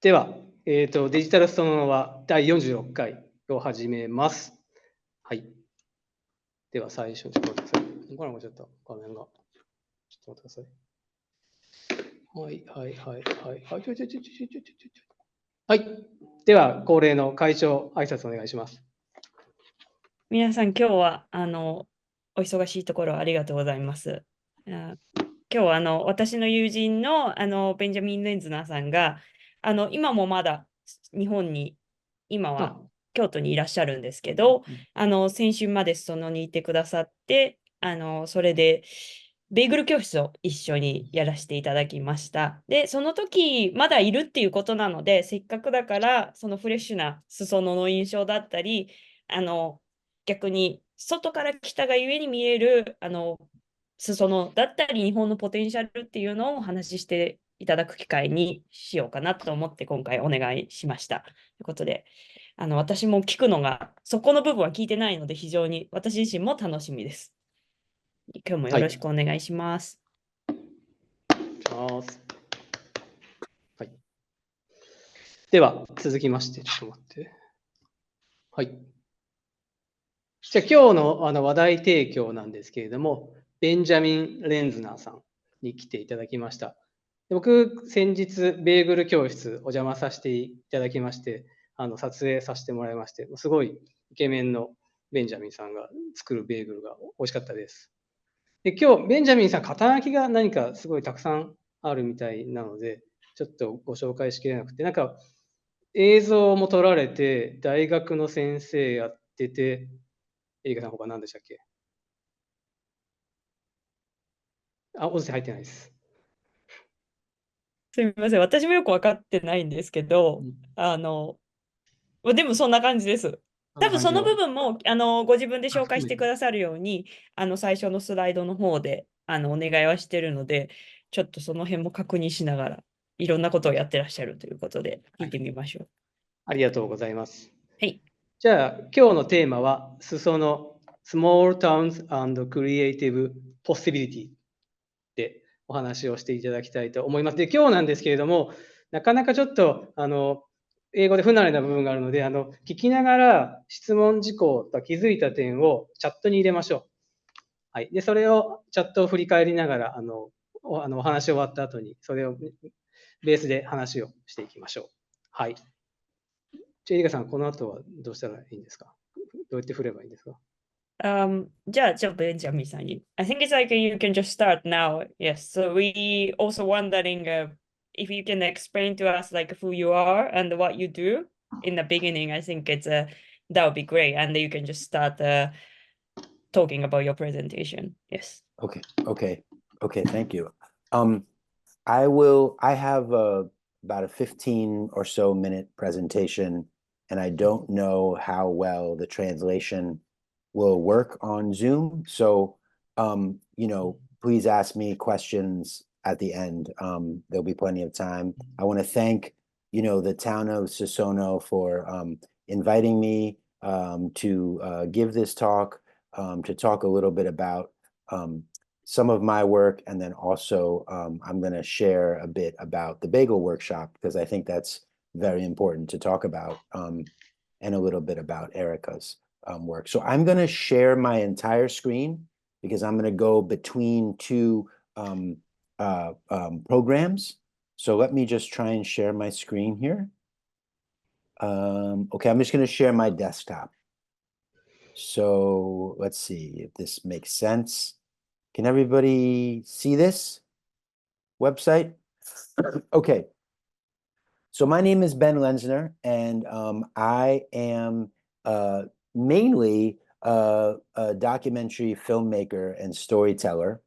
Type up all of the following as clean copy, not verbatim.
では、デジタル裾野の輪第46回を始めます。はい。では最初、ちょっと待ってください。これもちょっと画面が。ちょっと待ってください。はい。はい。では、恒例の会長挨拶お願いします。皆さん、今日はお忙しいところありがとうございます。今日は私の友人の、ベンジャミン・レンズナーさんが今もまだ日本に今は京都にいらっしゃるんですけど、先週まで裾野にいてくださってそれでベーグル教室を一緒にやらせていただきました。で、その時まだいるっていうことなので、せっかくだからそのフレッシュな裾野の印象だったり逆に外から来たがゆえに見える裾野だったり日本のポテンシャルっていうのをお話ししていただく機会にしようかなと思って今回お願いしました。ということで私も聞くのがそこの部分は聞いてないので非常に私自身も楽しみです。今日もよろしくお願いします。はい。では続きましてちょっと待って。はい。じゃあ今日の話題提供なんですけれども、ベンジャミン・レンズナーさんに来ていただきました。僕、先日、ベーグル教室お邪魔させていただきまして、撮影させてもらいまして、すごいイケメンのベンジャミンさんが作るベーグルが美味しかったです。で、今日、ベンジャミンさん、肩書きが何かすごいたくさんあるみたいなので、ちょっとご紹介しきれなくて、なんか映像も撮られて、大学の先生やってて、エリカさん、他何でしたっけ？音声入ってないです。すみません、私もよく分かってないんですけど、でもそんな感じです。多分その部分もご自分で紹介してくださるように最初のスライドの方でお願いはしてるので、ちょっとその辺も確認しながらいろんなことをやってらっしゃるということで聞いてみましょう。ありがとうございます。はい。じゃあ今日のテーマは裾野 Small Towns and Creative Possibility でお話をしていただきたいと思います。で、今日なんですけれども、なかなかちょっと英語で不慣れな部分があるので、聞きながら質問事項と気づいた点をチャットに入れましょう。はい。で、それをチャットを振り返りながら、お話終わった後に、それをベースで話をしていきましょう。はい。じゃあ、エリカさん、この後はどうしたらいいんですか？どうやって振ればいいんですか？じゃあ、ベンジャミンさんに。I think it's like you can just start now. Yes. So we also wondering if you can explain to us like who you are and what you do in the beginning. I think that would be great. And you can just start talking about your presentation. Yes. Okay. Thank you. I have about a 15 or so minute presentation, and I don't know how well the translation will work on Zoom. So, please ask me questions at the end. There'll be plenty of time. I want to thank, the town of Susono for inviting me to give this talk, to talk a little bit about some of my work, and then also I'm going to share a bit about the bagel workshop because I think that's very important to talk about, and a little bit about Erica's work. So I'm going to share my entire screen because I'm going to go between two programs. So let me just try and share my screen here. Okay, I'm just going to share my desktop. So let's see if this makes sense. Can everybody see this website? Okay. So my name is Ben Lenzner, and I am mainly a documentary filmmaker and storyteller.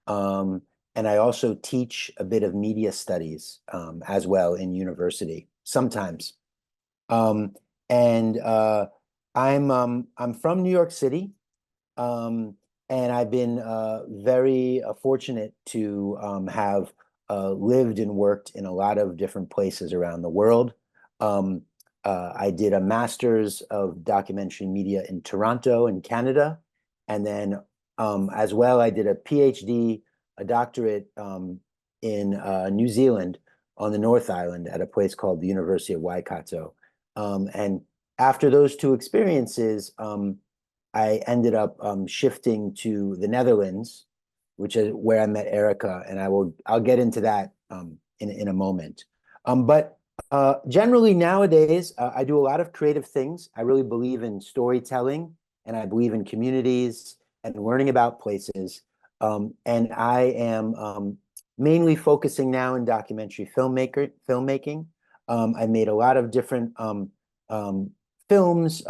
And I also teach a bit of media studies as well in university sometimes. And I'm from New York City. And I've been very fortunate to have lived and worked in a lot of different places around the world. I did a master's of documentary media in Toronto in Canada. And then as well, I did a PhD, a doctorate in New Zealand, on the North Island at a place called the University of Waikato. And after those two experiences, I ended up shifting to the Netherlands, which is where I met Erica, and I'll get into that in a moment. But generally nowadays, I do a lot of creative things. I really believe in storytelling, and I believe in communities and learning about places. And I am mainly focusing now in documentary filmmaking. I made a lot of different films.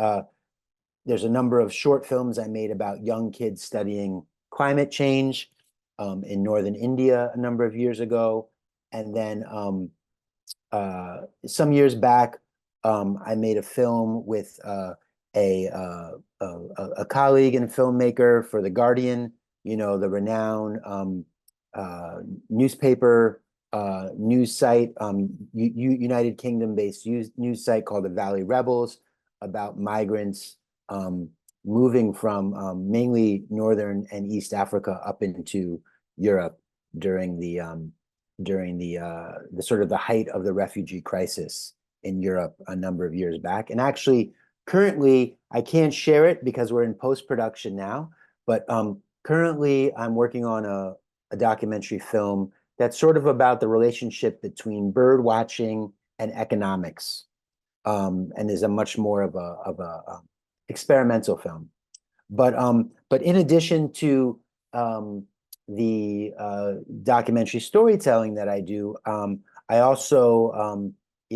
There's a number of short films I made about young kids studying climate change in northern India a number of years ago. And then some years back, I made a film with a colleague and filmmaker for The Guardian, the renowned newspaper news site, United Kingdom-based news site called the Valley Rebels, about migrants moving from mainly Northern and East Africa up into Europe during the sort of the height of the refugee crisis in Europe a number of years back. And actually, currently, I can't share it because we're in post-production now, but currently I'm working on a documentary film that's sort of about the relationship between bird watching and economics, and is a much more of a experimental film. But in addition to the documentary storytelling that I do, I also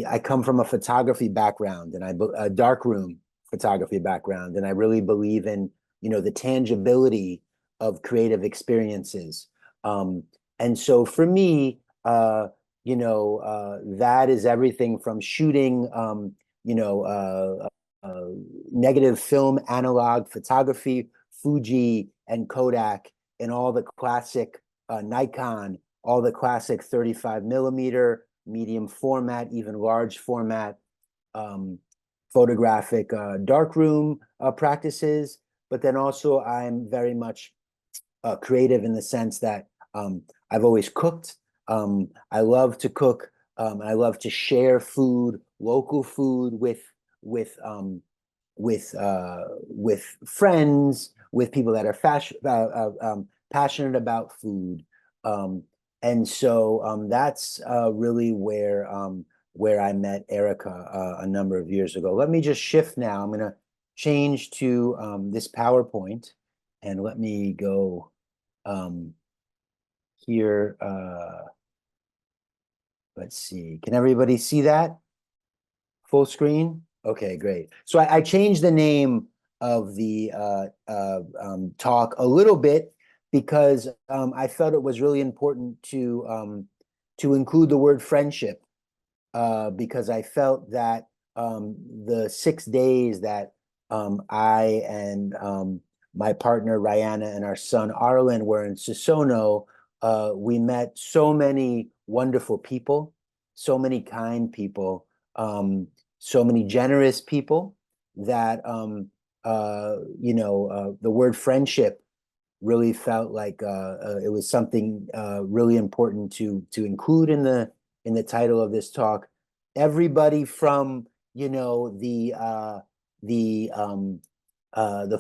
I come from a photography background, and a darkroom photography background, and I really believe in the tangibility of creative experiences. And so for me, that is everything from shooting negative film analog photography, Fuji and Kodak, and all the classic Nikon, all the classic 35 millimeter, medium format, even large format photographic darkroom practices. But then also I'm very much creative in the sense that I've always cooked. I love to cook. I love to share food, local food with friends, with people that are passionate about food. And so that's really where I met Erica a number of years ago. Let me just shift now. I'm going to change to this PowerPoint, and let me go here. Let's see. Can everybody see that? Full screen? Okay, great. So I changed the name of the talk a little bit because I felt it was really important to include the word friendship, because I felt that the 6 days that I and my partner Rihanna and our son Arlen were in Susono, we met so many wonderful people, so many kind people, so many generous people that the word friendship really felt like it was something really important to include in the title of this talk. Everybody from the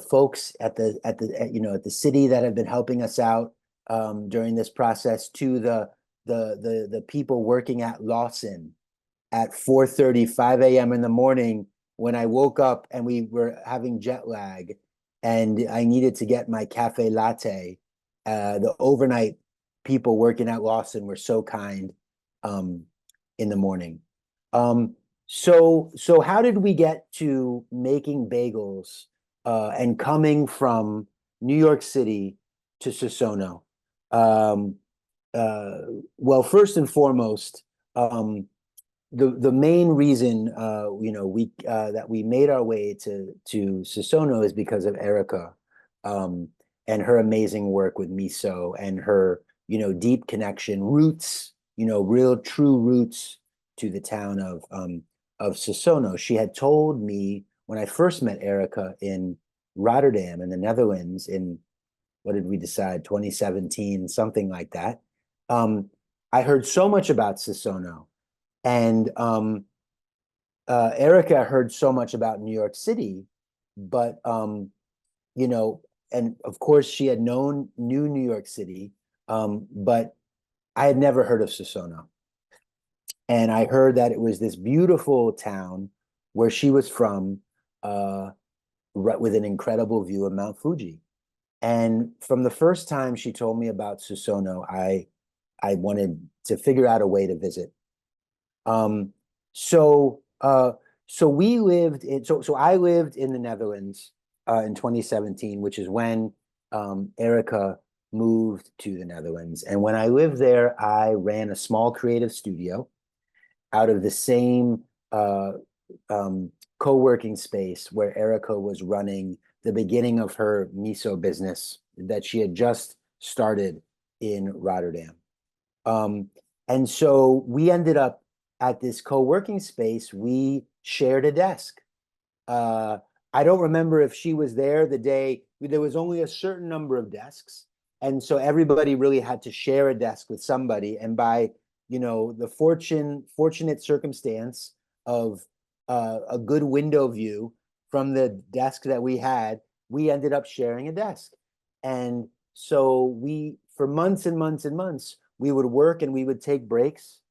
folks at the city that have been helping us out during this process, to the people working at Lawson at 4:30, 5 a.m. in the morning, when I woke up and we were having jet lag and I needed to get my cafe latte. The overnight people working at Lawson were so kind in the morning. So how did we get to making bagels and coming from New York City to Susono? Well, first and foremost, the main reason that we made our way to Susono is because of Erica and her amazing work with miso and her deep connection, roots, real true roots to the town of Susono. She had told me when I first met Erica in Rotterdam in the Netherlands in, what did we decide, 2017, something like that. I heard so much about Susono. And Erica heard so much about New York City, but you know, and of course she had knew New York City, but I had never heard of Susono. And I heard that it was this beautiful town where she was from, with an incredible view of Mount Fuji. And from the first time she told me about Susono, I wanted to figure out a way to visit. So we lived in, so I lived in the Netherlands in 2017, which is when Erica moved to the Netherlands. And when I lived there, I ran a small creative studio out of the same co-working space where Erica was running the beginning of her miso business that she had just started in Rotterdam. And so we ended up at this co-working space. We shared a desk. I don't remember if she was there the day, there was only a certain number of desks. And so everybody really had to share a desk with somebody. And by, you know, the fortunate circumstance of a good window view from the desk that we had, we ended up sharing a desk. And so we, for months and months and months, we would work and we would take breaks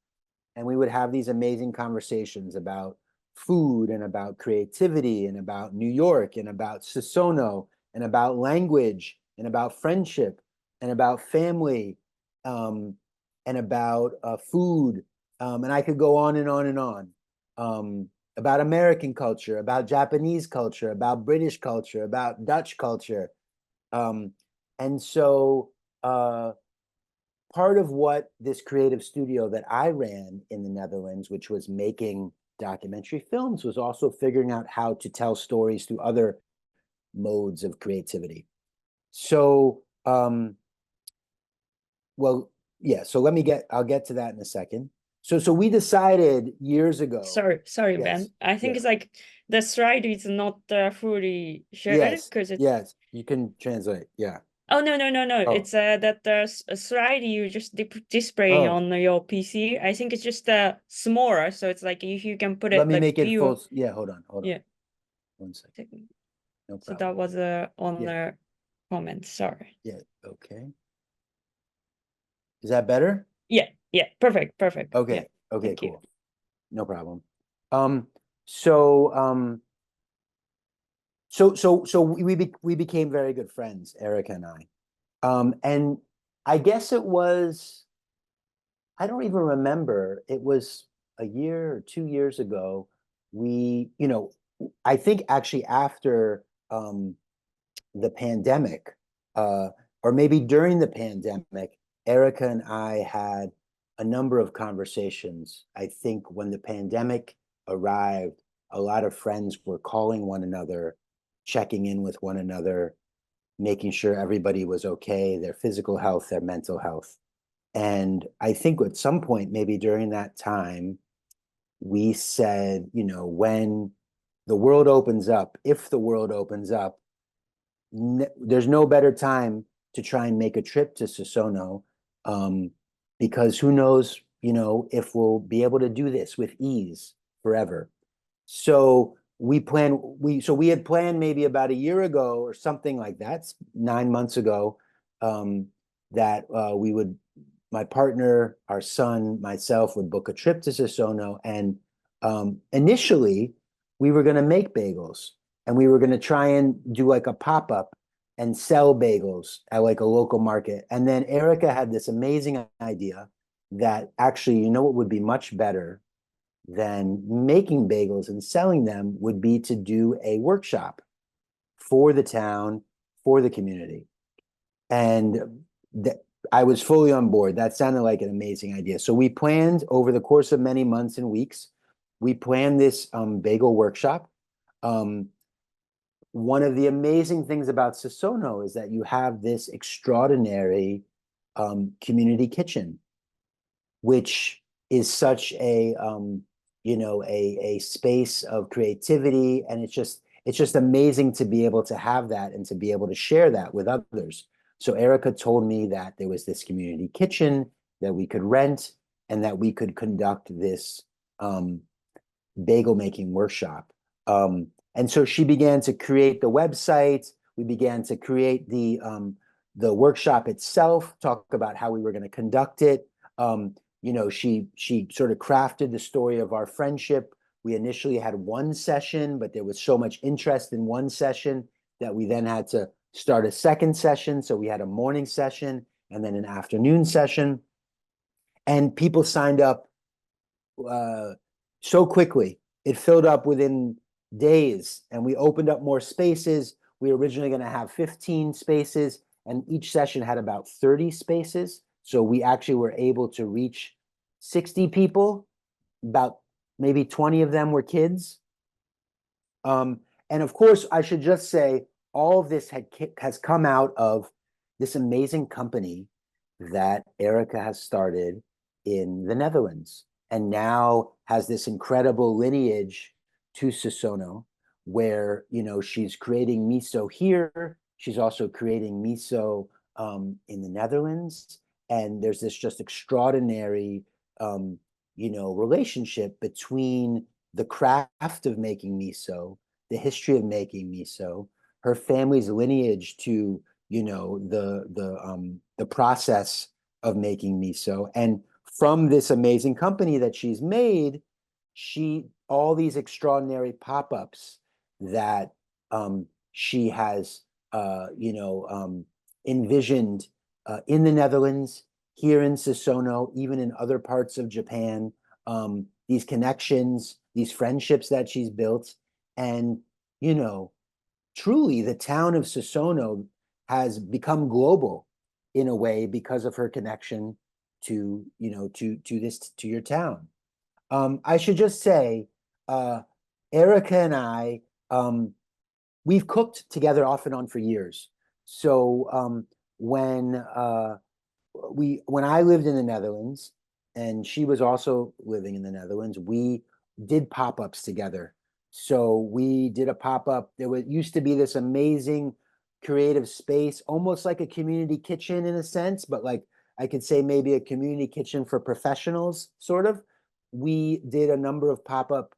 and we would have these amazing conversations about food and about creativity and about New York and about Susono and about language and about friendship and about family and about food. And I could go on and on and on. About American culture, about Japanese culture, about British culture, about Dutch culture. And so part of what this creative studio that I ran in the Netherlands, which was making documentary films, was also figuring out how to tell stories through other modes of creativity. So, well, yeah, so I'll get to that in a second. So we decided years ago. Sorry, Yes, Ben. I think yeah. it's like the slide is not fully shared Yes, because it's. yes, you can translate. Yeah. Oh no! Oh. It's that a slide you just display Oh. on your PC. I think it's just smaller, so it's like if you can put it Let me like make it view. full. Yeah, hold on. Yeah. 1 second. No So problem. that was on Yeah. the comment. Sorry. Yeah. Okay. Is that better? Yeah. Perfect. Okay. Yeah. Okay. Thank Cool. you. No problem. So we became very good friends, Erica and I. And I guess it was, I don't even remember. It was a year or 2 years ago. We, you know, I think actually after the pandemic, or maybe during the pandemic, Erica and I had a number of conversations. I think when the pandemic arrived, a lot of friends were calling one another, checking in with one another, making sure everybody was okay, their physical health, their mental health. And I think at some point, maybe during that time, we said, you know, when the world opens up, if the world opens up, there's no better time to try and make a trip to Susono, because who knows, you know, if we'll be able to do this with ease forever. So we had planned maybe about a year ago or something like that, 9 months ago, that my partner, our son, myself would book a trip to Susono, and initially we were going to make bagels. And we were going to try and do like a pop-up and sell bagels at like a local market. And then Erica had this amazing idea that actually, you know what would be much better than making bagels and selling them would be to do a workshop for the town, for the community. And I was fully on board. That sounded like an amazing idea. So we planned over the course of many months and weeks, we planned this bagel workshop. One of the amazing things about Susono is that you have this extraordinary community kitchen, which is such a a space of creativity, and it's just amazing to be able to have that and to be able to share that with others. So Erica told me that there was this community kitchen that we could rent and that we could conduct this bagel making workshop. And so she began to create the website. We began to create the workshop itself, talk about how we were going to conduct it. You know, she sort of crafted the story of our friendship. We initially had one session, but there was so much interest in one session that we then had to start a second session. So we had a morning session and then an afternoon session. And people signed up so quickly. It filled up within days, and we opened up more spaces. We were originally going to have 15 spaces, and each session had about 30 spaces. So we actually were able to reach 60 people. About maybe 20 of them were kids. And of course, I should just say, all of this has come out of this amazing company that Erica has started in the Netherlands, and now has this incredible lineage to Susono, where, you know, she's creating miso here. She's also creating miso in the Netherlands. And there's this just extraordinary, you know, relationship between the craft of making miso, the history of making miso, her family's lineage to, you know, the process of making miso, and from this amazing company that she's made, all these extraordinary pop-ups that she has, you know, envisioned in the Netherlands, here in Susono, even in other parts of Japan, these connections, these friendships that she's built. And, you know, truly the town of Susono has become global in a way because of her connection to, you know, to your town. I should just say, Erica and I, we've cooked together off and on for years. So when I lived in the Netherlands and she was also living in the Netherlands, we did pop-ups together. So we did a pop-up. Used to be this amazing creative space, almost like a community kitchen in a sense, but like I could say maybe a community kitchen for professionals, sort of. We did a number of pop-up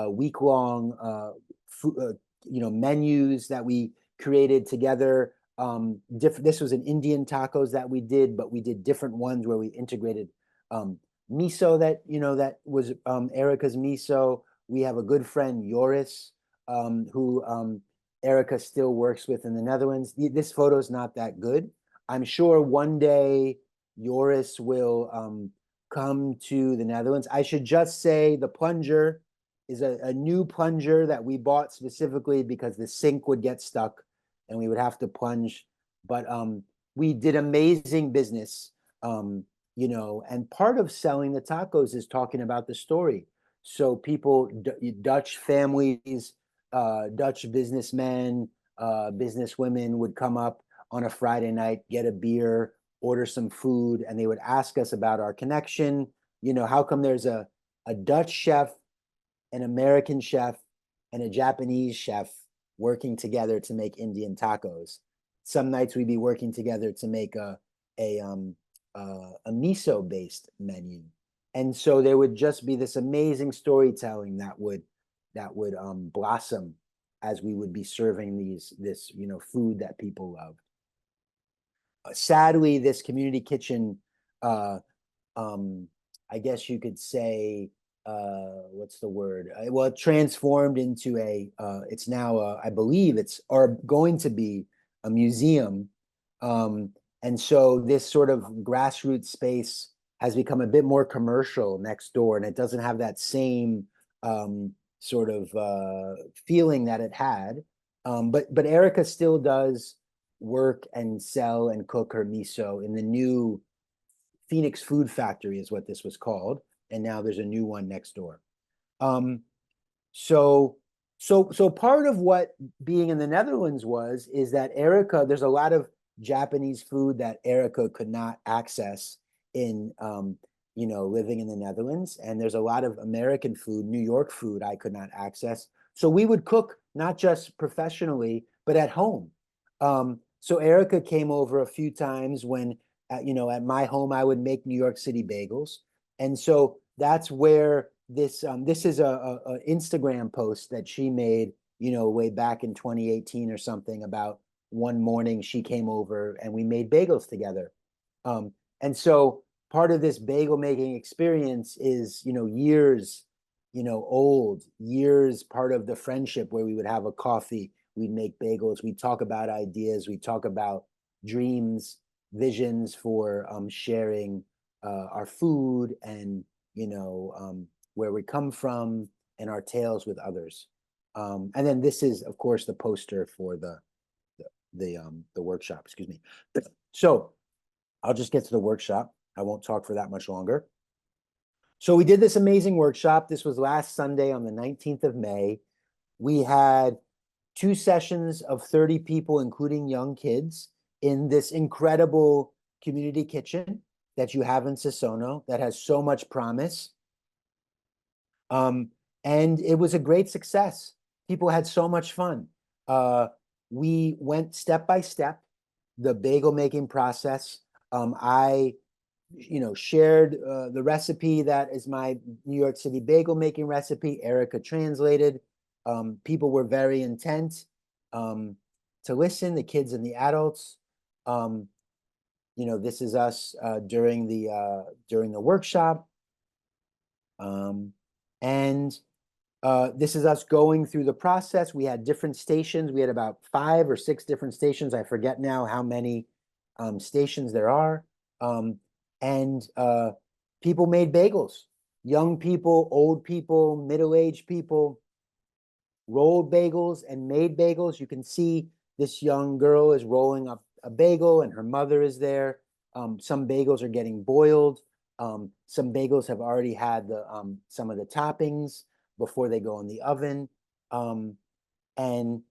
week-long you know, menus that we created together. This was an Indian tacos that we did, but we did different ones where we integrated miso that, you know, that was Erica's miso. We have a good friend, Joris, who Erica still works with in the Netherlands. This photo is not that good. I'm sure one day Joris will come to the Netherlands. I should just say the plunger is a new plunger that we bought specifically because the sink would get stuck and we would have to plunge. But we did amazing business, you know, and part of selling the tacos is talking about the story. So people, Dutch families, Dutch businessmen, businesswomen would come up on a Friday night, get a beer, order some food, and they would ask us about our connection. You know, how come there's a Dutch chef, an American chef, and a Japanese chef working together to make Indian tacos? Some nights we'd be working together to make a miso-based menu. And so there would just be this amazing storytelling that would blossom as we would be serving this you know, food that people loved. Sadly, this community kitchen, I guess you could say, what's the word? Well, it transformed into it's now, I believe it's going to be a museum. And so this sort of grassroots space has become a bit more commercial next door, and it doesn't have that same sort of feeling that it had. But Erica still does work and sell and cook her miso in the new Phoenix Food Factory is what this was called. And now there's a new one next door. So part of what being in the Netherlands is that Erica, there's a lot of Japanese food that Erica could not access in, you know, living in the Netherlands. And there's a lot of American food, New York food I could not access. So we would cook not just professionally, but at home. So Erica came over a few times when, you know, at my home, I would make New York City bagels. And so that's where this is a Instagram post that she made, you know, way back in 2018 or something, about one morning she came over and we made bagels together. And so part of this bagel making experience is, you know, years, you know, old, years part of the friendship, where we would have a coffee, we'd make bagels, we'd talk about ideas, we'd talk about dreams, visions for sharing our food, and, you know, where we come from, and our tales with others. And then this is, of course, the poster for the workshop, excuse me. So I'll just get to the workshop. I won't talk for that much longer. So we did this amazing workshop. This was last Sunday on the 19th of May. We had 2 sessions of 30 people, including young kids, in this incredible community kitchen that you have in Susono that has so much promise. And it was a great success. People had so much fun. We went step by step, the bagel making process. I, you know, shared the recipe that is my New York City bagel making recipe. Erica translated. People were very intent to listen, the kids and the adults. You know, this is us during the workshop. And this is us going through the process. We had different stations. We had about 5 or 6 different stations. I forget now how many stations there are. And people made bagels. Young people, old people, middle-aged people rolled bagels and made bagels. You can see this young girl is rolling up a bagel and her mother is there. Some bagels are getting boiled. Some bagels have already had some of the toppings before they go in the oven. And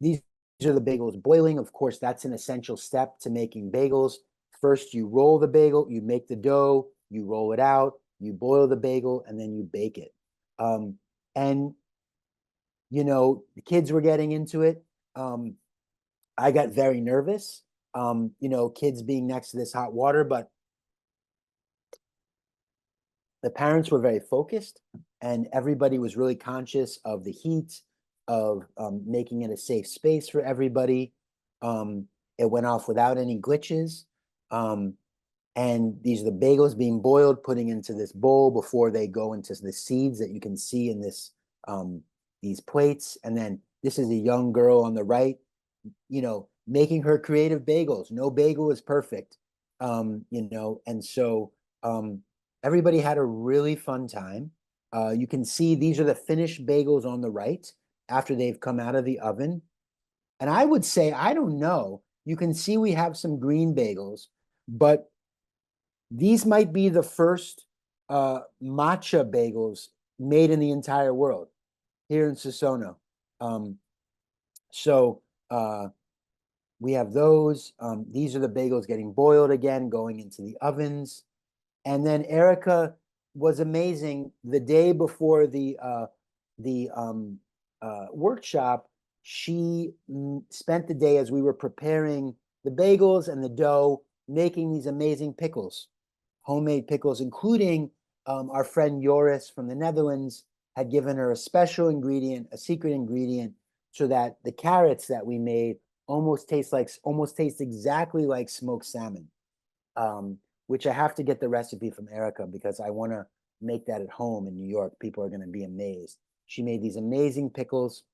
these are the bagels boiling. Of course, that's an essential step to making bagels. First, you roll the bagel, you make the dough, you roll it out, you boil the bagel, and then you bake it. And, you know, the kids were getting into it. I got very nervous, you know, kids being next to this hot water, but the parents were very focused, and everybody was really conscious of the heat, of making it a safe space for everybody. It went off without any glitches. And these are the bagels being boiled, putting into this bowl before they go into the seeds that you can see in this these plates. And then this is a young girl on the right, you know, making her creative bagels. No bagel is perfect, you know, and so everybody had a really fun time. You can see these are the finished bagels on the right after they've come out of the oven. And I would say, I don't know, you can see we have some green bagels, but these might be the first matcha bagels made in the entire world here in Susono. So we have those. These are the bagels getting boiled again, going into the ovens. And then Erica was amazing. The day before the workshop, she spent the day, as we were preparing the bagels and the dough, making these amazing pickles, homemade pickles, including our friend Joris from the Netherlands had given her a special ingredient, a secret ingredient, so that the carrots that we made almost taste exactly like smoked salmon. Which I have to get the recipe from Erica, because I want to make that at home in New York. People are going to be amazed. She made these amazing pickles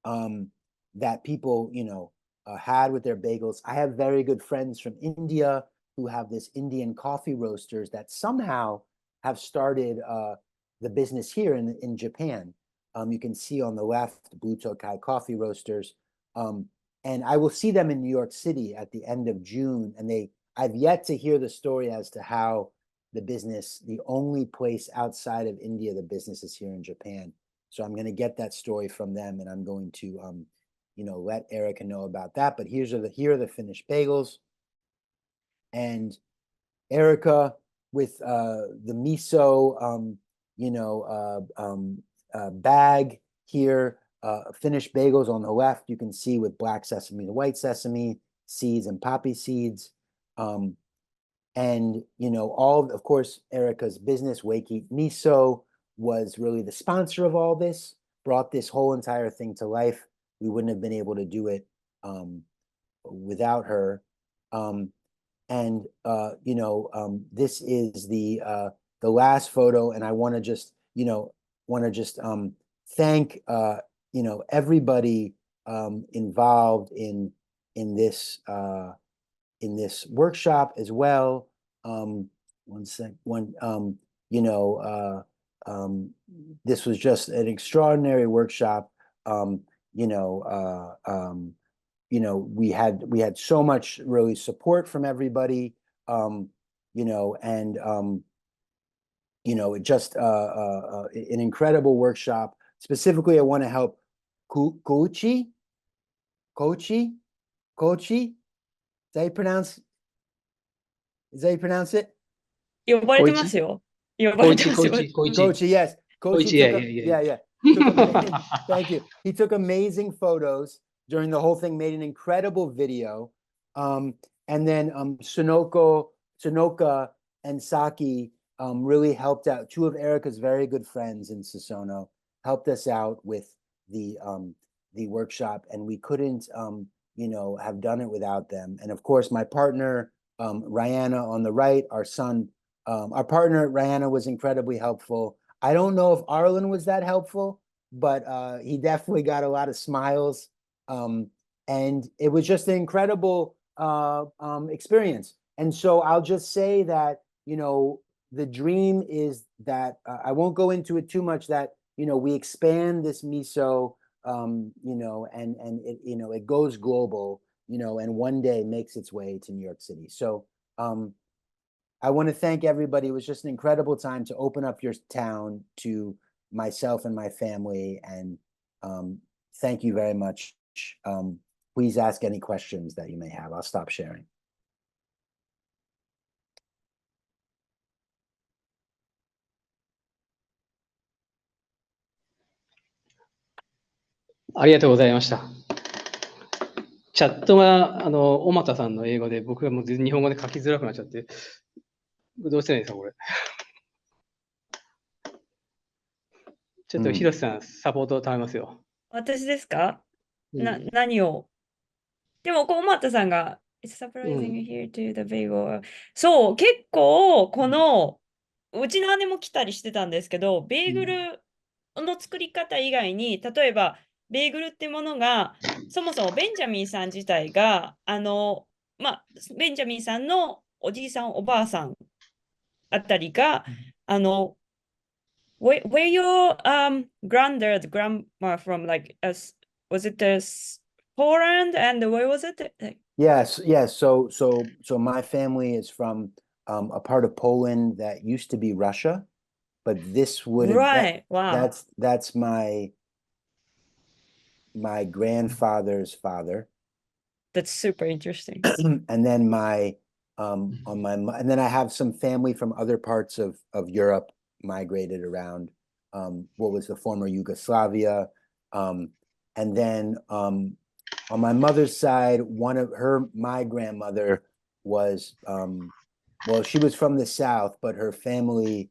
that people, you know, had with their bagels. I have very good friends from India who have this Indian coffee roasters that somehow have started the business here in Japan. You can see on the left, Blue Tokai coffee roasters. And I will see them in New York City at the end of June. And I've yet to hear the story as to how the business, the only place outside of India, the business is here in Japan. So I'm going to get that story from them, and I'm going to, you know, let Erica know about that. But here are the finished bagels, and Erica with the miso, you know, bag here. Finished bagels on the left, you can see with black sesame, the white sesame seeds, and poppy seeds. And, all of course, Erica's business, Wake Eat Miso, was really the sponsor of all this, brought this whole entire thing to life. We wouldn't have been able to do it without her. And this is the last photo, and I want to just thank everybody involved in this workshop as well. This was just an extraordinary workshop. We had so much really support from everybody. It just an incredible workshop. Specifically, I want to help Kochi. Is that how you pronounce it? 呼ばれてますよ。呼ばれてますよ。Kochi, yes. Kochi, yeah. Thank you. He took amazing photos during the whole thing, made an incredible video. And then Sunoka and Saki really helped out. Two of Erica's very good friends in Susono helped us out with the workshop, and we couldn't have done it without them. And of course, my partner, Rihanna on the right, our partner, Rihanna, was incredibly helpful. I don't know if Arlen was that helpful, but he definitely got a lot of smiles. And it was just an incredible experience. And so I'll just say that, the dream is that I won't go into it too much, that, we expand this miso, and it, it goes global, and one day makes its way to New York City. So I want to thank everybody. It was just an incredible time to open up your town to myself and my family. And thank you very much. Please ask any questions that you may have. I'll stop sharing.ありがとうございました。チャットが、小俣さんの英語で、僕がもう日本語で書きづらくなっちゃって、どうしたらいいんですか、これ。ちょっと、広瀬さん、サポートを頼みますよ。私ですか？何を？でも、小俣さんが、It's surprising here to the bagel. そう、結構、うちの姉も来たりしてたんですけど、ベーグルの作り方以外に、例えば、ベーグルってものが、そもそもベンジャミンさん自体が、ベンジャミンさんのおじいさん、おばあさんあたりが、where your granddad, grandma from, like, was it Poland, and where was it? Yes. So my family is from a part of Poland that used to be Russia, but this would Wow. That's my grandfather's father. That's super interesting. And then and then I have some family from other parts of Europe migrated around what was the former Yugoslavia. And then on my mother's side, my grandmother was, she was from the South, but her family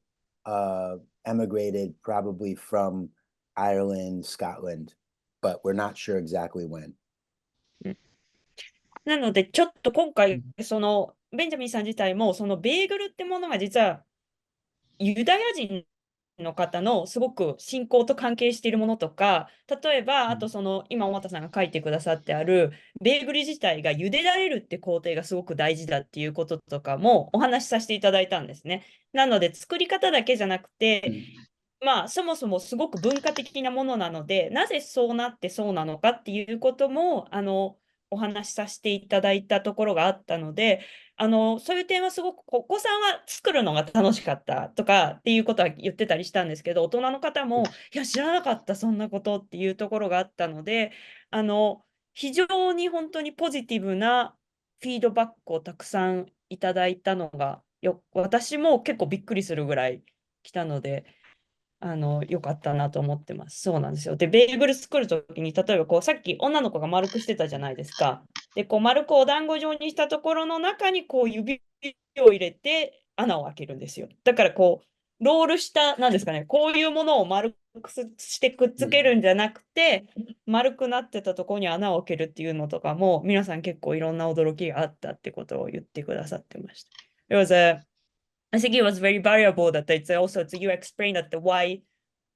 emigrated probably from Ireland, Scotland, but we're not sure exactly when. なので、ちょっと今回、ベンジャミンさん自体も、ベーグルってものが実はユダヤ人の方のすごく信仰と関係しているものとか、例えば、あと今、小俣さんが書いてくださってある、ベーグル自体が茹でられるって工程がすごく大事だっていうこととかもお話しさせていただいたんですね。なので、作り方だけじゃなくて、そもそもすごく文化的なものなので、なぜそうなってそうなのかっていうことも、お話しさせていただいたところがあったので、そういう点はすごくお子さんは作るのが楽しかったとかっていうことは言ってたりしたんですけど、大人の方も、いや、知らなかった、そんなことっていうところがあったので、非常に本当にポジティブなフィードバックをたくさんいただいたのが、私も結構びっくりするぐらい来たので、よかったなと思ってます。そうなんですよ。で、ベーグル作るときに、例えばさっき女の子が丸くしてたじゃないですか。で、丸くお団子状にしたところの中に指を入れて穴を開けるんですよ。だからこう、ロールした、なんですかね、こういうものを丸くしてくっつけるんじゃなくて、丸くなってたところに穴を開けるっていうのとかも、皆さん結構いろんな驚きがあったってことを言ってくださってました。I think it was very valuable that it's also you explain that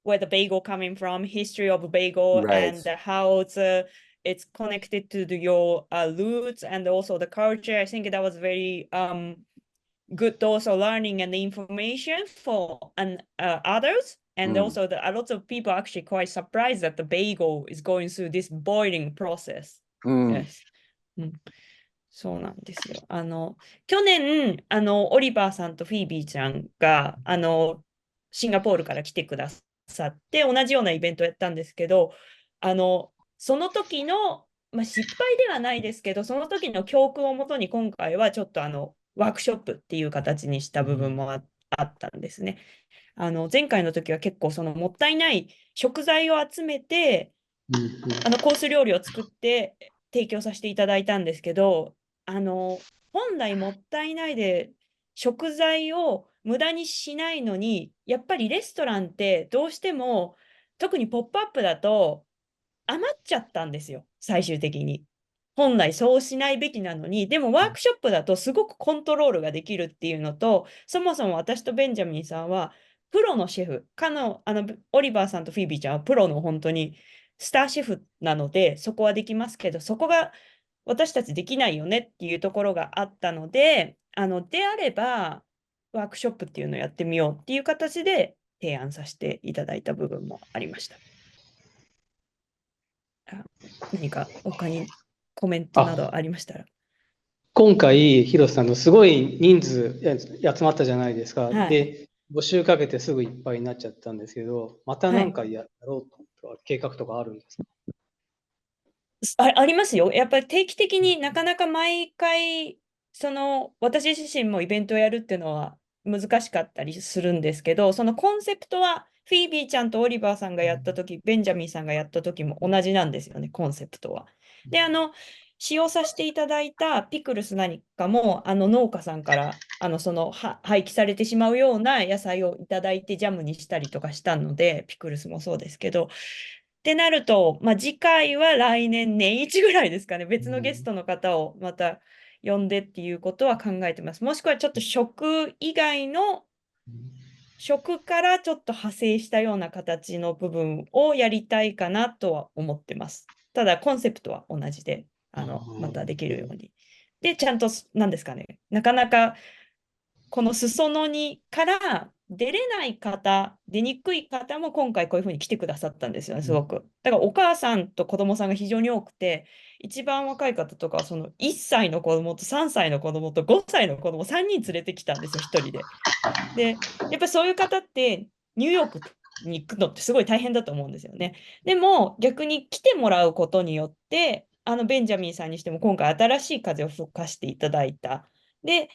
where the bagel coming from, history of bagel, Right. and how it's connected to your roots and also the culture. I think that was very good also learning and information for others. And also a lot of people actually quite surprised that the bagel is going through this boiling process. Yes. そうなんですよ。去年、オリバーさんとフィービーちゃんが、シンガポールから来てくださって、同じようなイベントをやったんですけど、その時の、失敗ではないですけど、その時の教訓をもとに今回はちょっとワークショップっていう形にした部分もあったんですね。前回の時は結構そのもったいない食材を集めて、コース料理を作って提供させていただいたんですけど、本来もったいないで食材を無駄にしないのに、やっぱりレストランってどうしても、特にポップアップだと余っちゃったんですよ、最終的に。本来そうしないべきなのに、でもワークショップだとすごくコントロールができるっていうのと、そもそも私とベンジャミンさんはプロのシェフ、オリバーさんとフィービーちゃんはプロの本当にスターシェフなので、そこはできますけど、そこが私たちできないよねっていうところがあったので、であれば、ワークショップっていうのをやってみようっていう形で提案させていただいた部分もありました。何か他にコメントなどありましたら。今回、広瀬さんのすごい人数集まったじゃないですか。はい、で、募集かけてすぐいっぱいになっちゃったんですけど、また何かやろうと計画とかあるんですか？ありますよ。やっぱり定期的になかなか毎回、私自身もイベントをやるっていうのは難しかったりするんですけど、そのコンセプトはフィービーちゃんとオリバーさんがやったとき、ベンジャミンさんがやったときも同じなんですよね、コンセプトは。で、使用させていただいたピクルス何かも、農家さんから、廃棄されてしまうような野菜をいただいてジャムにしたりとかしたので、ピクルスもそうですけど、ってなると、次回は来年年一ぐらいですかね、別のゲストの方をまた呼んでっていうことは考えてます。もしくはちょっと食以外の、食からちょっと派生したような形の部分をやりたいかなとは思ってます。ただ、コンセプトは同じで、またできるように。で、ちゃんと、なんですかね、なかなかこの裾野にから出れない方、出にくい方も今回こういうふうに来てくださったんですよね、すごく。だからお母さんと子供さんが非常に多くて、一番若い方とかはその1歳の子供と3歳の子供と5歳の子供3人連れてきたんですよ、1人で。で、やっぱりそういう方ってニューヨークに行くのってすごい大変だと思うんですよね。でも逆に来てもらうことによって、ベンジャミンさんにしても今回新しい風を吹かしていただいた。で、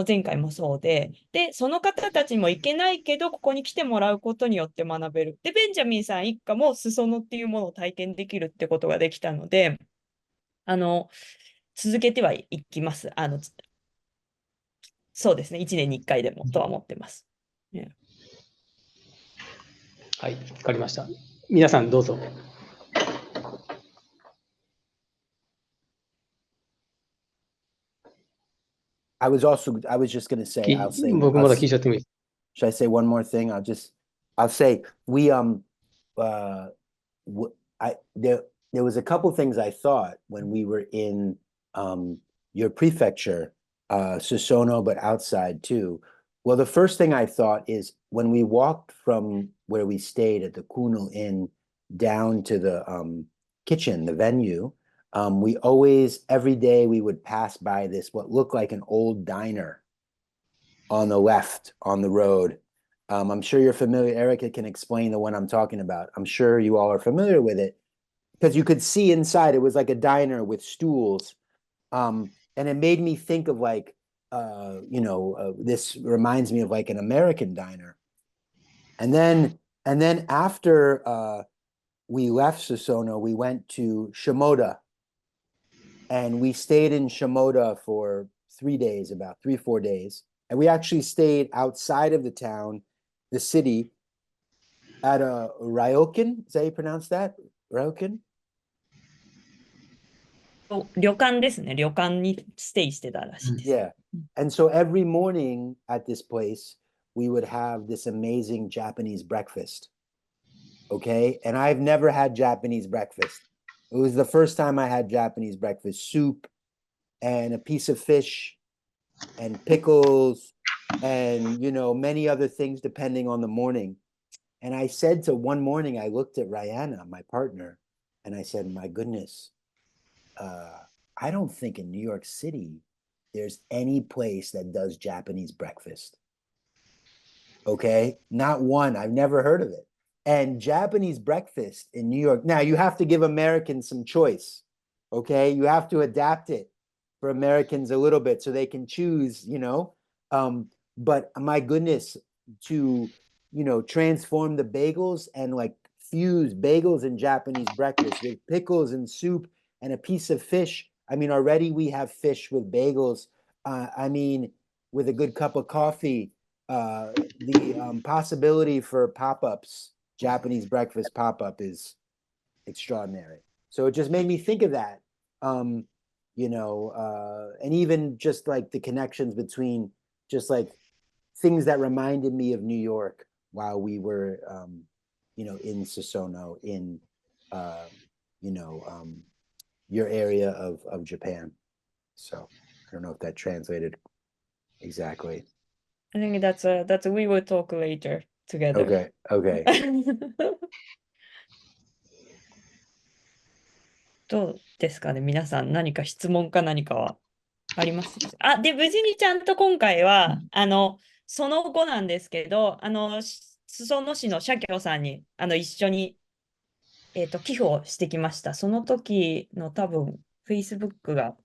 前回もそうで、その方たちも行けないけど、ここに来てもらうことによって学べる。で、ベンジャミンさん一家も裾野っていうものを体験できるってことができたので、続けてはいきます。そうですね、1年に1回でもとは思ってます。はい、わかりました。皆さんどうぞ。I was just going to say, I'll say, 僕まだ聞いちゃってもいい？ should I say one more thing? I'll say, there was a couple things I thought when we were in, your prefecture, Susono, but outside too. Well, the first thing I thought is when we walked from where we stayed at the Kunal Inn down to the, kitchen, the venue, we always, every day we would pass by this, what looked like an old diner on the left on the road. I'm sure you're familiar. Erica can explain the one I'm talking about. I'm sure you all are familiar with it because you could see inside. It was like a diner with stools. And it made me think of like, this reminds me of like an American diner. And then after we left Susono, we went to Shimoda. And we stayed in Shimoda for 3 days, about 3-4 days. And we actually stayed outside of the town, the city, at a Ryokan. Is that how you pronounce that? Ryokan? 旅館ですね。旅館にステイしてたらしいです。Yeah. And so every morning at this place, we would have this amazing Japanese breakfast. Okay. And I've never had Japanese breakfast. It was the first time I had Japanese breakfast, soup and a piece of fish and pickles and, you know, many other things depending on the morning. And I said to one morning, I looked at Rihanna, my partner, and I said, my goodness, I don't think in New York City there's any place that does Japanese breakfast. Okay, not one. I've never heard of it. And Japanese breakfast in New York. Now you have to give Americans some choice. Okay, you have to adapt it for Americans a little bit so they can choose, you know. But my goodness, to, you know, transform the bagels and like fuse bagels and Japanese breakfast with pickles and soup and a piece of fish. I mean, already we have fish with bagels. I mean, with a good cup of coffee, the possibility for pop-ups, Japanese breakfast pop-up is extraordinary. So it just made me think of that, you know, and even just like the connections between just like things that reminded me of New York while we were, you know, in Susono, in, you know, your area of Japan. So I don't know if that translated exactly. I think that's we will talk later together. Okay, okay. どうですかね、皆さん、何か質問か何かはありますでしょうか。あ、で、無事にちゃんと今回は、その後なんですけど、裾野市の社協さんに、一緒に、寄付をしてきました。その時の多分、Facebook が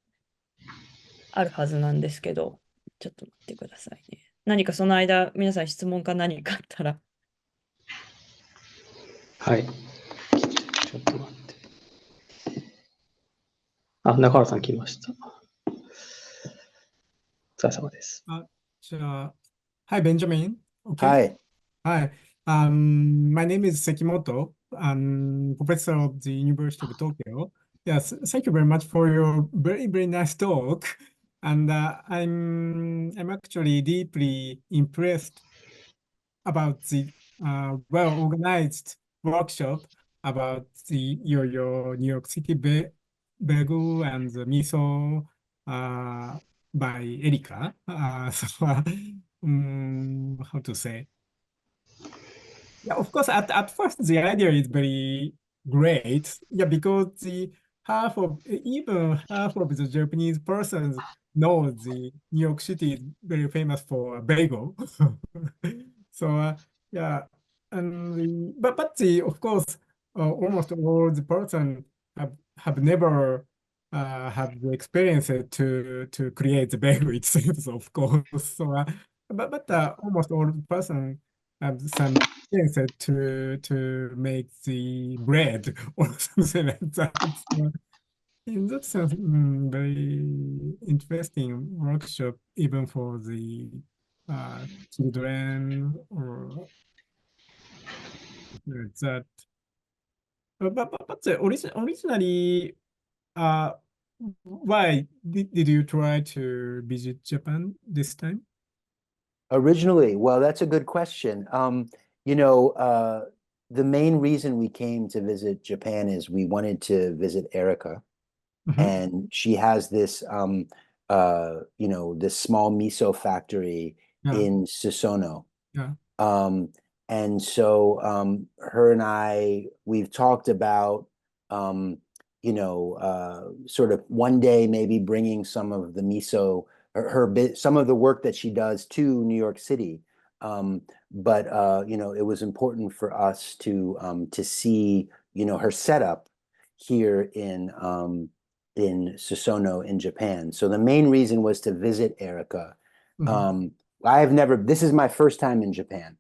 あるはずなんですけど、ちょっと待ってくださいね。何かその間、皆さん質問か何かあったら。はい。ちょっと待って。あ、中原さん来ました。お疲れ様です。Hi, Benjamin. Hi. Hi. My name is Sekimoto. I'm professor of the University of Tokyo. Yes, thank you very much for your very, very nice talk. And I'm actually deeply impressed about the well-organized workshop about your New York City bagel and the miso by Erika. How to say? Yeah, of course, at first the idea is very great. Yeah, because even half of the Japanese persons know the New York City is very famous for a bagel. So yeah, and but of course, almost all the person have never have the experience to create the bagel itself, of course. So but almost all the person have some experience to make the bread or something like that. So in that sense, very interesting workshop, even for the children or that. But originally, why did you try to visit Japan this time? Originally, well, that's a good question. You know, the main reason we came to visit Japan is we wanted to visit Erica, and she has this, you know, this small miso factory in Susono. Yeah. And so her and I, we've talked about, you know, sort of one day maybe bringing some of the miso, some of the work that she does to New York City. But you know, it was important for us to see, you know, her setup here in Susono in Japan. So the main reason was to visit Erica. This is my first time in Japan.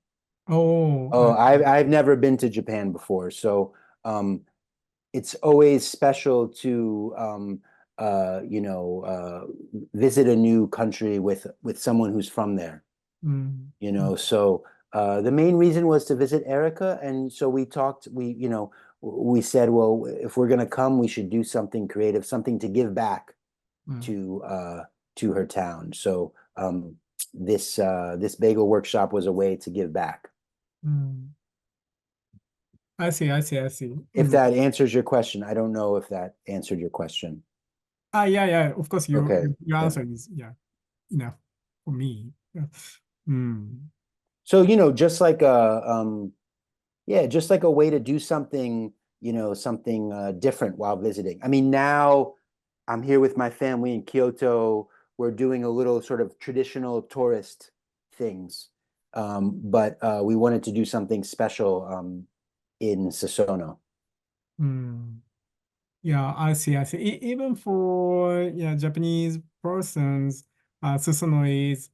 Oh, I've never been to Japan before, so it's always special to visit a new country with someone who's from there. So the main reason was to visit Erica, and so we talked. We said, well, if we're going to come, we should do something creative, something to give back to her town. So this bagel workshop was a way to give back. I see. If that answers your question, I don't know if that answered your question. Yeah. Of course, your Okay. answer is enough for me. So just like a way to do something, something different while visiting. I mean, now I'm here with my family in Kyoto. We're doing a little sort of traditional tourist things, but we wanted to do something special in Susono. Yeah, I see. Even for Japanese persons, Susono is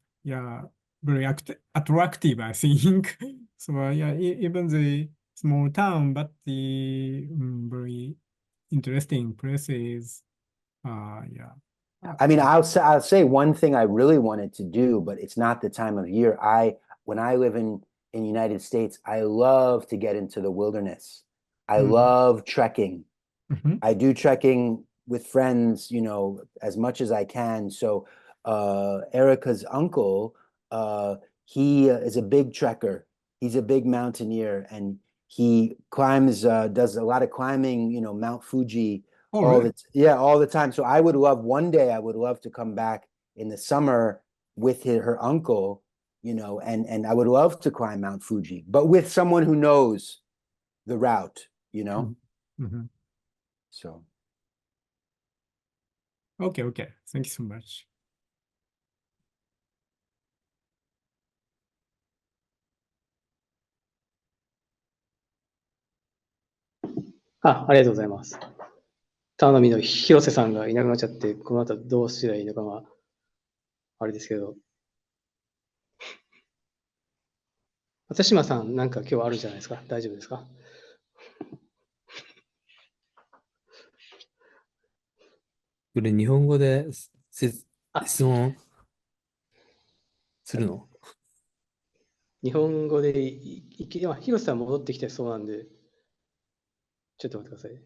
very attractive, I think. So even the small town, but the very interesting places. I mean, I'll say one thing I really wanted to do, but it's not the time of year. When I live in the United States, I love to get into the wilderness. I love trekking. I do trekking with friends, as much as I can. So Erica's uncle, he is a big trekker. He's a big mountaineer, and he climbs, does a lot of climbing, Mount Fuji all the time. So one day I would love to come back in the summer with her uncle, and I would love to climb Mount Fuji, but with someone who knows the route, So. Okay. Thank you so much. ありがとうございます。頼みの広瀬さんがいなくなっちゃって、この後どうすればいいのかがあれですけど。松島さん、なんか今日あるんじゃないですか？大丈夫ですか？これ日本語で質問するの？日本語で広瀬さん戻ってきてそうなんで、ちょっと待ってください。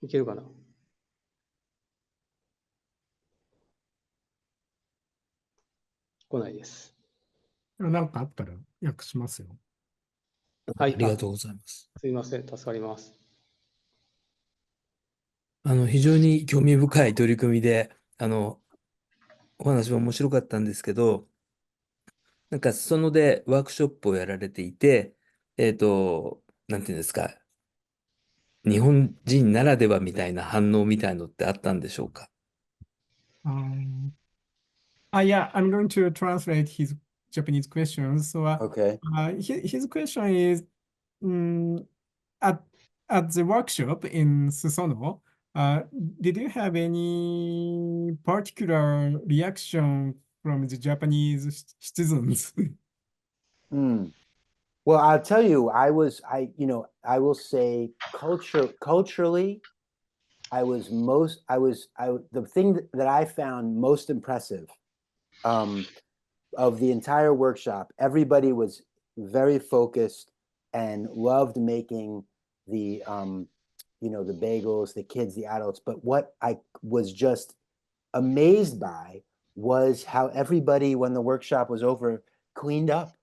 いけるかな？来ないです。なんかあったら訳しますよ。はい。ありがとうございます。すいません、助かります。非常に興味深い取り組みで、お話も面白かったんですけど、なんか裾野でワークショップをやられていて、なんていうんですか、日本人ならではみたいな反応みたいのってあったんでしょうか？Yeah, I'm going to translate his Japanese questions. So, Okay. His question is, at the workshop in Susono, did you have any particular reaction from the Japanese citizens? Well, I'll tell you, I will say culturally, the thing that I found most impressive of the entire workshop, everybody was very focused and loved making the bagels, the kids, the adults. But what I was just amazed by was how everybody, when the workshop was over, cleaned up.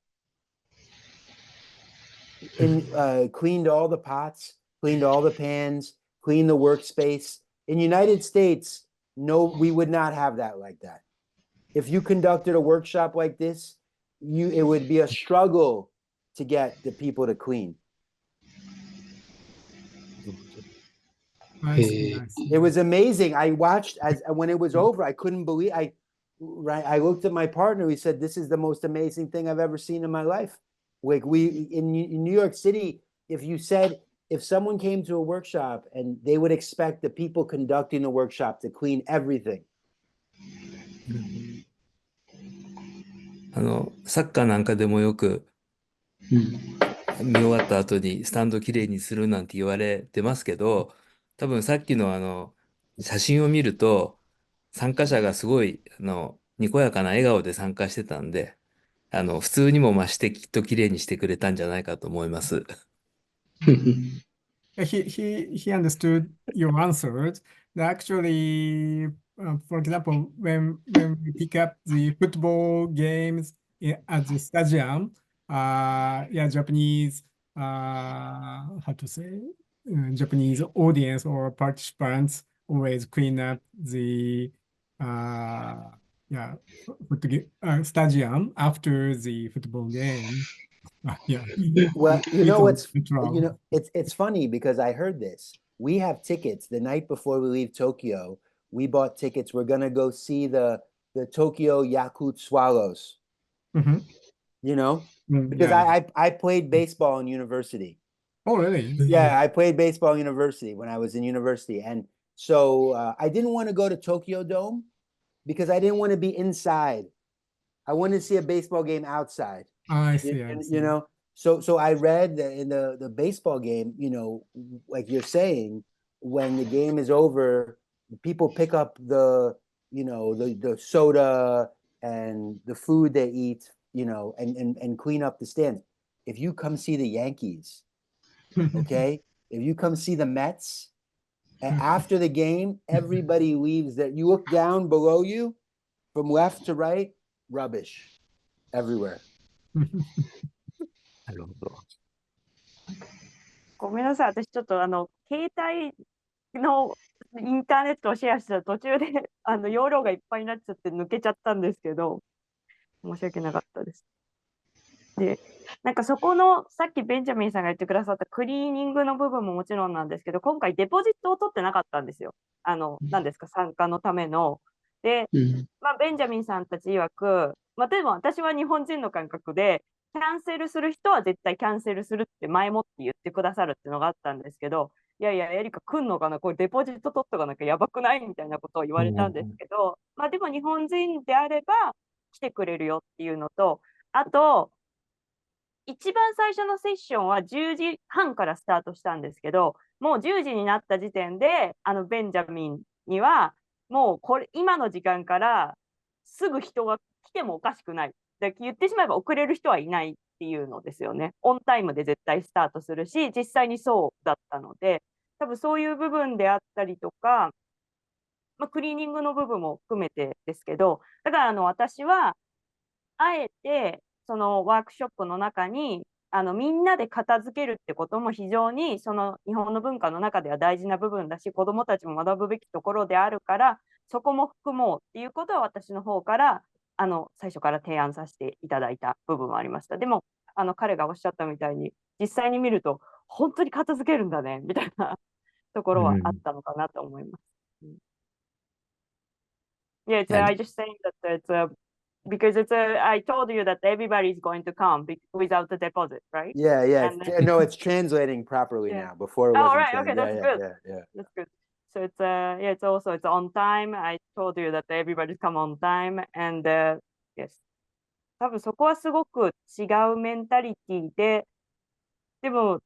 Cleaned all the pots, cleaned all the pans, cleaned the workspace. In United States, we would not have that like that. If you conducted a workshop like this, it would be a struggle to get the people to clean. I see. It was amazing. I watched when it was over, I couldn't believe I looked at my partner. He said, "This is the most amazing thing I've ever seen in my life." Like in New York City, if someone came to a workshop and they would expect the people conducting the workshop to clean everything. サッカーなんかでもよく見終わった後にスタンドきれいにするなんて言われてますけど、多分さっきの写真を見ると、参加者がすごい、にこやかな笑顔で参加してたんで、普通にも増してきっと綺麗にしてくれたんじゃないかと思います。He understood your answers. Actually, for example, when we pick up the football games at the stadium, yeah, Japanese, how to say, Japanese audience or participants always clean up the yeah stadium after the football game. Yeah, Well, you know little what's natural. it's funny because I heard this. We have tickets the night before we leave Tokyo. We bought tickets. We're gonna go see the Tokyo Yakult Swallows, Mhm. you know, because Yeah, yeah. I played baseball in university. Oh, really? Yeah, I played baseball in university when I was in university. And so I didn't want to go to Tokyo Dome because I didn't want to be inside. I wanted to see a baseball game outside. I You, see, I you see. know, so I read that in the baseball game, like you're saying, when the game is over, people pick up the soda and the food they eat, and clean up the stands. If you come see the Yankees, okay, if you come see the Mets, and after the game, everybody leaves that you look down below you from left to right, rubbish everywhere. なるほど。ごめんなさい、私ちょっと携帯のインターネットをシェアした途中で容量がいっぱいになっちゃって抜けちゃったんですけど、申し訳なかったです。で、なんかそこのさっきベンジャミンさんが言ってくださったクリーニングの部分ももちろんなんですけど、今回デポジットを取ってなかったんですよ。何ですか、参加のための。で、ベンジャミンさんたち曰く、例えば私は日本人の感覚で、キャンセルする人は絶対キャンセルするって前もって言ってくださるっていうのがあったんですけど、いやいや、エリカ来んのかな、これデポジット取っとかなきゃやばくないみたいなことを言われたんですけど、でも日本人であれば来てくれるよっていうのと、あと、一番最初のセッションは10時半からスタートしたんですけど、もう10時になった時点で、ベンジャミンには、もう今の時間からすぐ人が来てもおかしくない。で言ってしまえば遅れる人はいないっていうのですよね。オンタイムで絶対スタートするし、実際にそうだったので、多分そういう部分であったりとか、クリーニングの部分も含めてですけど、だから私は、あえて、そのワークショップの中にみんなで片付けるってことも非常にその日本の文化の中では大事な部分だし、子どもたちも学ぶべきところであるから、そこも含もうっていうことは私の方から最初から提案させていただいた部分はありました。でも彼がおっしゃったみたいに実際に見ると本当に片付けるんだねみたいなところはあったのかなと思います。Yeah, I just saying that it's because I told you that everybody is going to come without the deposit, right? Yeah. And No, it's translating properly yeah. now. Before it Oh, wasn't. right. Okay, that's good. Yeah. That's good. So it's also it's on time. I told you that everybody's come on time, and yes. 多分そこはすごく違うメンタリティで、でも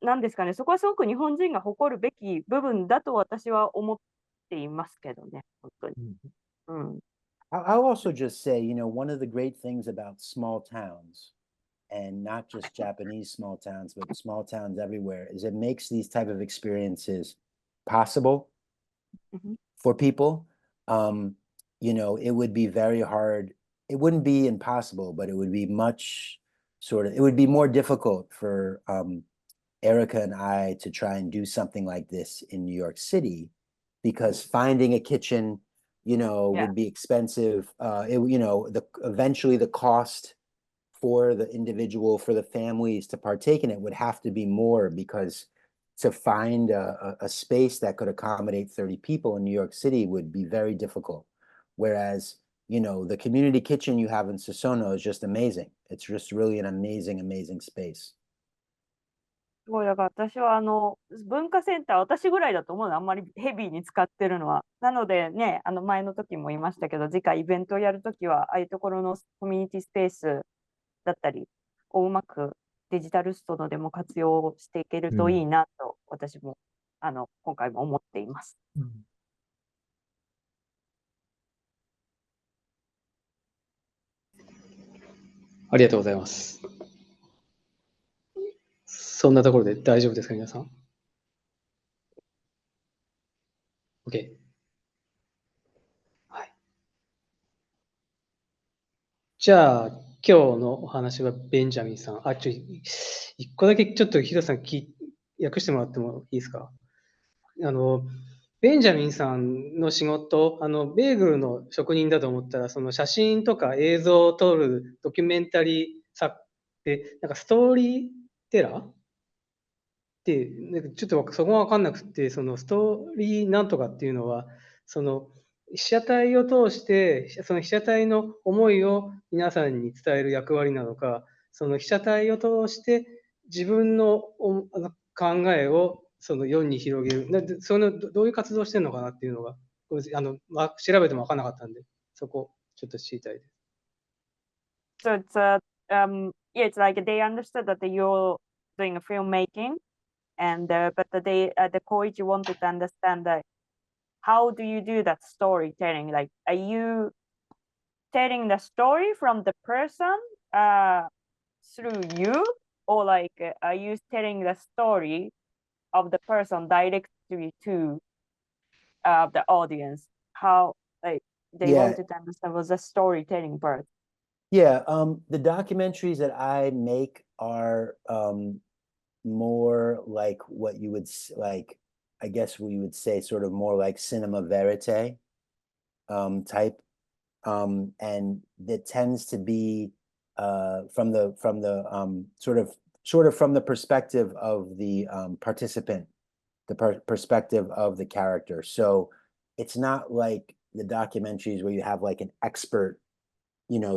何ですかね、そこはすごく日本人が誇るべき部分だと私は思っていますけどね、本当に。I'll also just say, one of the great things about small towns, and not just Japanese small towns, but small towns everywhere, is it makes these type of experiences possible for people. It would be very hard. It wouldn't be impossible, but it would be it would be more difficult for Erica and I to try and do something like this in New York City, because finding a kitchen, would be expensive. Eventually the cost for the individual, for the families to partake in it would have to be more, because to find a space that could accommodate 30 people in New York City would be very difficult. Whereas, the community kitchen you have in Susono is just amazing. It's just really an amazing, amazing space. すごい、だから私は文化センター、私ぐらいだと思うの、あんまりヘビーに使ってるのは。なのでね、前の時も言いましたけど、次回イベントをやるときは、ああいうところのコミュニティスペースだったりをうまくデジタルストのでも活用していけるといいなと、私も今回も思っています。うんありがとうございます。そんなところで大丈夫ですか、皆さん。OK。はい。じゃあ、今日のお話はベンジャミンさん。一個だけちょっとヒロさん訳してもらってもいいですか。ベンジャミンさんの仕事、ベーグルの職人だと思ったら、その写真とか映像を撮るドキュメンタリー作で、なんかストーリーテラーって、なんかちょっとそこがわかんなくて、そのストーリーなんとかっていうのは、その被写体を通して、その被写体の思いを皆さんに伝える役割なのか、その被写体を通して自分の考えをその世に広げる。どういう活動をしてるのかなっていうのが、調べても分からなかったんで、そこちょっと知りたいです。So yeah, it's like they understood that you're doing a filmmaking, and but the coach wanted to understand that how do you do that storytelling? Like, are you telling the story from the person through you, or like are you telling the story of the person directly to the audience? How like they Yeah. wanted to understand was the storytelling part. Yeah, the documentaries that I make are more like what you would like, I guess we would say sort of more like cinema verite type. And it tends to be from the sort of from the perspective of the participant, the perspective of the character. So it's not like the documentaries where you have like an expert,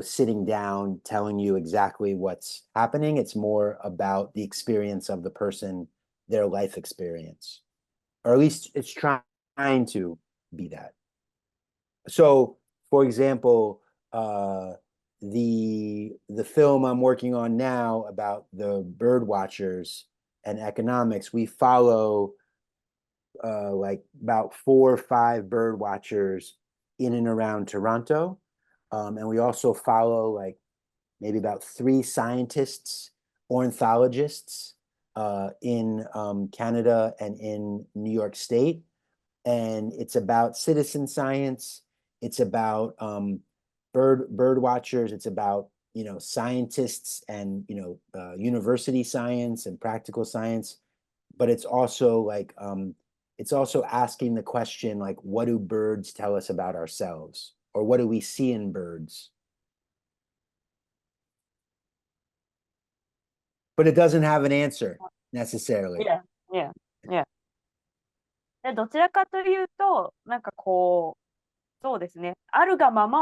sitting down telling you exactly what's happening. It's more about the experience of the person, their life experience, or at least it's trying to be that. So, for example, the film I'm working on now about the bird watchers and economics, we follow like about 4 or 5 bird watchers in and around Toronto. And we also follow like maybe about 3 scientists, ornithologists in Canada and in New York State. And it's about citizen science. It's about bird watchers. It's about, scientists and, university science and practical science. But it's also like, it's also asking the question, like, what do birds tell us about ourselves? Or what do we see in birds? But it doesn't have an answer necessarily. Yeah, yeah, yeah. でどちらかというと、なんかこう、そうですね、あるがまま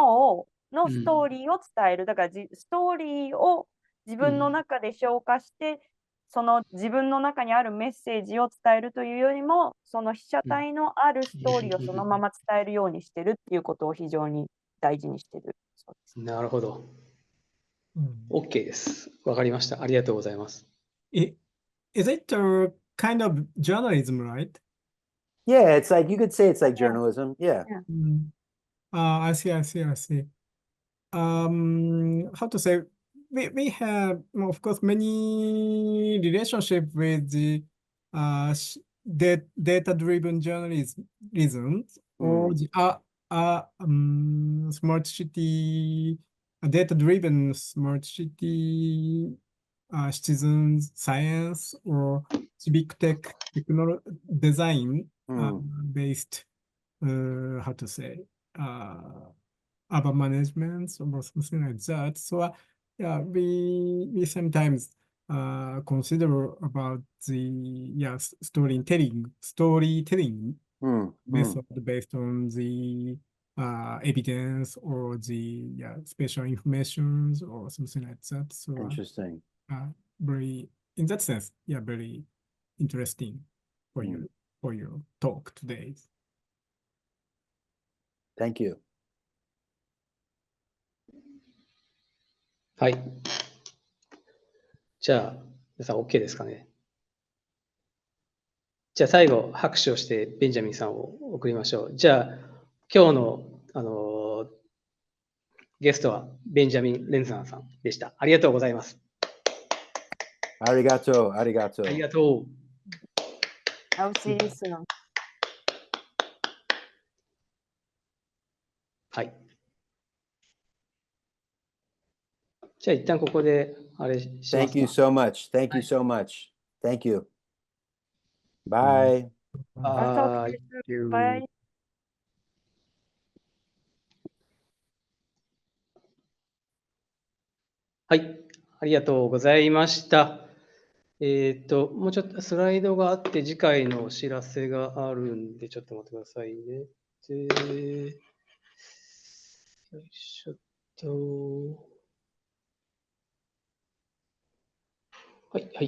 のストーリーを伝える。だからストーリーを自分の中で消化して、その自分の中にあるメッセージを伝えるというよりも、その被写体のあるストーリーをそのまま伝えるようにしてるっていうことを非常に大事にしてる。そうです。なるほど。OK です。わかりました。ありがとうございます。Is it a kind of journalism, right? Yeah, it's like, you could say it's like journalism. Yeah. I see. How to say, we have, of course, many relationship with the data-driven journalism or the smart city, data-driven smart city citizens science or civic tech technology design based, how to say, urban management or something like that. So yeah, we sometimes consider about the storytelling method based on the evidence or the special information or something like that. So Interesting. Very, in that sense, very interesting for your talk today. Thank you. はい。じゃあ、皆さん OK ですかね。じゃあ最後、拍手をしてベンジャミンさんを送りましょう。じゃあ、今日の、ゲストはベンジャミン・レンズナーさんでした。ありがとうございます。ありがとう、ありがとう。ありがとう。はい。じゃあ一旦ここであれしますか。 Thank you so much. Thank you so much. Thank you. Bye. Bye. Bye. はい、ありがとうございました。もうちょっとスライドがあって、次回のお知らせがあるんで、ちょっと待ってくださいね。よいしょっと。はい。は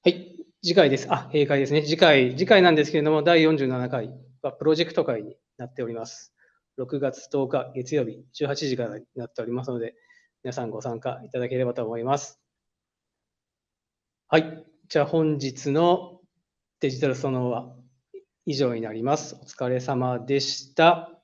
い、次回です。閉会ですね。次回なんですけれども、第47回はプロジェクト会になっております。6月10日月曜日18時からになっておりますので、皆さんご参加いただければと思います。はい。じゃあ本日のデジタルそのは以上になります。お疲れ様でした。